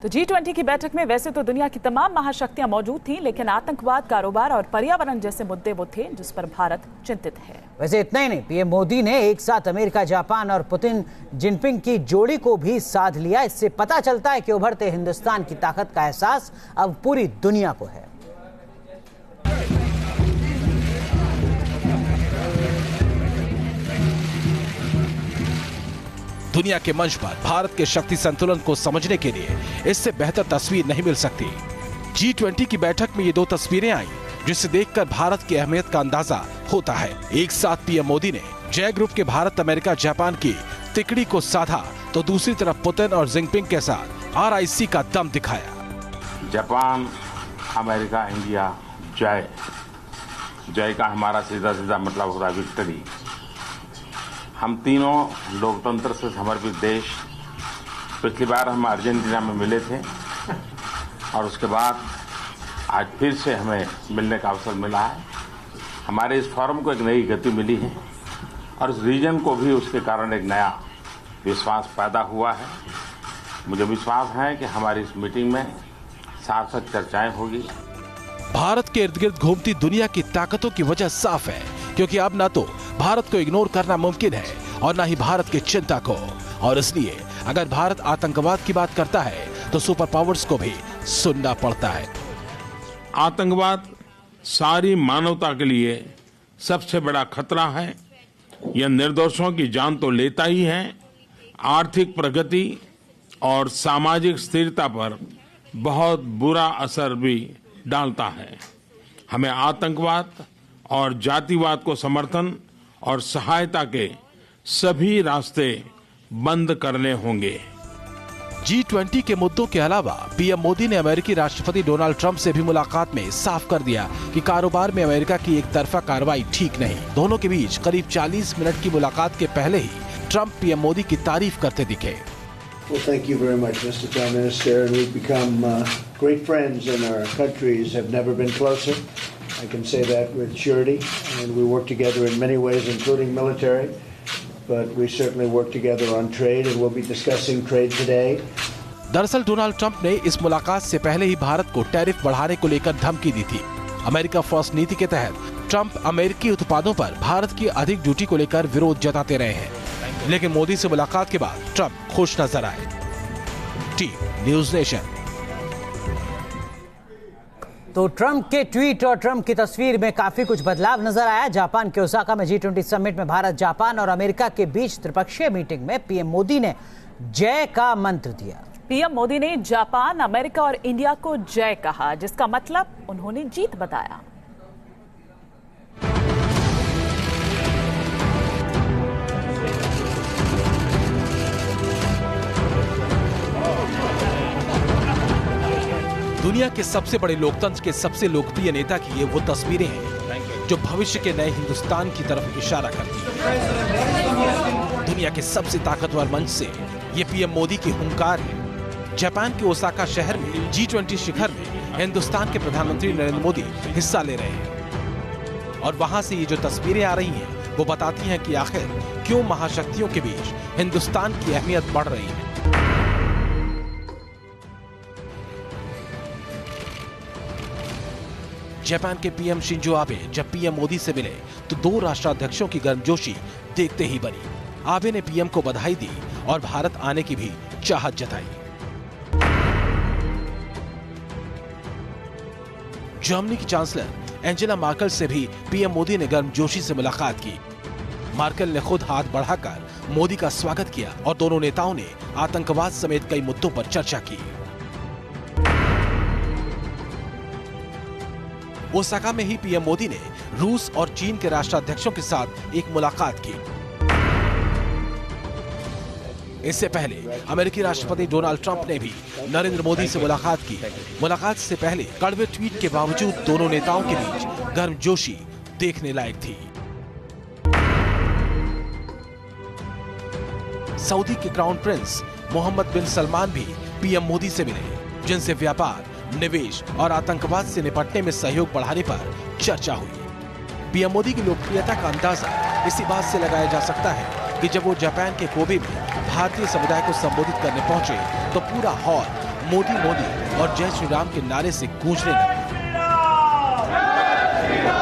तो G20 की बैठक में वैसे तो दुनिया की तमाम महाशक्तियां मौजूद थीं, लेकिन आतंकवाद, कारोबार और पर्यावरण जैसे मुद्दे वो थे जिस पर भारत चिंतित है। वैसे इतना ही नहीं, पीएम मोदी ने एक साथ अमेरिका, जापान और पुतिन जिनपिंग की जोड़ी को भी साध लिया। इससे पता चलता है कि उभरते हिंदुस्तान की ताकत का एहसास अब पूरी दुनिया को है। दुनिया के मंच पर भारत के शक्ति संतुलन को समझने के लिए इससे बेहतर तस्वीर नहीं मिल सकती। G20 की बैठक में ये दो तस्वीरें आई जिसे देखकर भारत की अहमियत का अंदाजा होता है। एक साथ पीएम मोदी ने जय ग्रुप के भारत, अमेरिका, जापान की तिकड़ी को साधा तो दूसरी तरफ पुतिन और जिनपिंग के साथ RIC का दम दिखाया। जापान, अमेरिका, इंडिया, जय। जय का हमारा सीधा सीधा मतलब होता है विक्ट्री। हम तीनों लोकतंत्र से समर्पित देश पिछली बार हम अर्जेंटीना में मिले थे और उसके बाद आज फिर से हमें मिलने का अवसर मिला है। हमारे इस फोरम को एक नई गति मिली है और इस रीजन को भी उसके कारण एक नया विश्वास पैदा हुआ है। मुझे विश्वास है कि हमारी इस मीटिंग में सार्थक चर्चाएं होगी। भारत के इर्द गिर्द घूमती दुनिया की ताकतों की वजह साफ है, क्योंकि अब न तो भारत को इग्नोर करना मुमकिन है और न ही भारत की चिंता को। और इसलिए अगर भारत आतंकवाद की बात करता है तो सुपर पावर्स को भी सुनना पड़ता है। आतंकवाद सारी मानवता के लिए सबसे बड़ा खतरा है। यह निर्दोषों की जान तो लेता ही है, आर्थिक प्रगति और सामाजिक स्थिरता पर बहुत बुरा असर भी डालता है। हमें आतंकवाद और जातिवाद को समर्थन और सहायता के सभी रास्ते बंद करने होंगे। G20 के मुद्दों के अलावा पीएम मोदी ने अमेरिकी राष्ट्रपति डोनाल्ड ट्रंप से भी मुलाकात में साफ कर दिया कि कारोबार में अमेरिका की एक तरफा कार्रवाई ठीक नहीं। दोनों के बीच करीब 40 मिनट की मुलाकात के पहले ही ट्रंप पीएम मोदी की तारीफ करते दिखे। Well, thank you very much, Mr. Prime Minister. We've become great friends, and our countries have never been closer. I can say that with surety. And we work together in many ways, including military. But we certainly work together on trade, and we'll be discussing trade today. दरअसल Donald Trump ने इस मुलाकात से पहले ही भारत को tariff बढ़ाने को लेकर धमकी दी थी। अमेरिका फर्स्ट नीति के तहत ट्रंप अमेरिकी उत्पादों पर भारत की अधिक ड्यूटी को लेकर विरोध जताते रहे हैं, लेकिन मोदी से मुलाकात के बाद ट्रंप खुश नजर आए। Team news nation. तो ट्रंप के ट्वीट और ट्रंप की तस्वीर में काफी कुछ बदलाव नजर आया। जापान के ओसाका में G20 समिट में भारत, जापान और अमेरिका के बीच त्रिपक्षीय मीटिंग में पीएम मोदी ने जय का मंत्र दिया। पीएम मोदी ने जापान, अमेरिका और इंडिया को जय कहा, जिसका मतलब उन्होंने जीत बताया। दुनिया के सबसे बड़े लोकतंत्र के सबसे लोकप्रिय नेता की ये वो तस्वीरें हैं जो भविष्य के नए हिंदुस्तान की तरफ इशारा करती हैं। दुनिया के सबसे ताकतवर मंच से ये पीएम मोदी की हुंकार है। जापान के ओसाका शहर में G20 शिखर में हिंदुस्तान के प्रधानमंत्री नरेंद्र मोदी हिस्सा ले रहे हैं और वहां से ये जो तस्वीरें आ रही हैं वो बताती हैं कि आखिर क्यों महाशक्तियों के बीच हिंदुस्तान की अहमियत बढ़ रही है। जापान के पीएम शिंजो आबे जब पीएम मोदी से मिले तो दो राष्ट्राध्यक्षों की गर्मजोशी देखते ही बनी। आबे ने पीएम को बधाई दी और भारत आने की भी चाहत जताई। जर्मनी की चांसलर एंजेला मार्केल से भी पीएम मोदी ने गर्मजोशी से मुलाकात की। मार्केल ने खुद हाथ बढ़ाकर मोदी का स्वागत किया और दोनों नेताओं ने आतंकवाद समेत कई मुद्दों पर चर्चा की। ओसाका में ही पीएम मोदी ने रूस और चीन के राष्ट्राध्यक्षों के साथ एक मुलाकात की। इससे पहले अमेरिकी राष्ट्रपति डोनाल्ड ट्रंप ने भी नरेंद्र मोदी से मुलाकात की। मुलाकात से पहले कड़वे ट्वीट के बावजूद दोनों नेताओं के बीच गर्मजोशी देखने लायक थी। सऊदी के क्राउन प्रिंस मोहम्मद बिन सलमान भी पीएम मोदी से मिले, जिनसे व्यापार, निवेश और आतंकवाद से निपटने में सहयोग बढ़ाने पर चर्चा हुई। पीएम मोदी की लोकप्रियता का अंदाजा इसी बात से लगाया जा सकता है कि जब वो जापान के कोबे में भारतीय समुदाय को संबोधित करने पहुंचे तो पूरा हॉल मोदी मोदी और जय श्री राम के नारे से गूंजने लगे।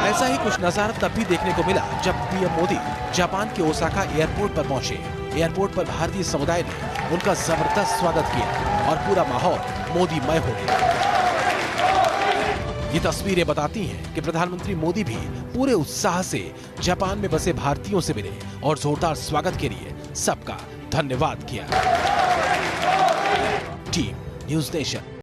ऐसा ही कुछ नजारा तब भी देखने को मिला जब पीएम मोदी जापान के ओसाका एयरपोर्ट पर पहुंचे। एयरपोर्ट पर भारतीय समुदाय ने उनका जबरदस्त स्वागत किया और पूरा माहौल मोदीमय हो गया। ये तस्वीरें बताती हैं कि प्रधानमंत्री मोदी भी पूरे उत्साह से जापान में बसे भारतीयों से मिले और जोरदार स्वागत के लिए सबका धन्यवाद किया। Team news nation.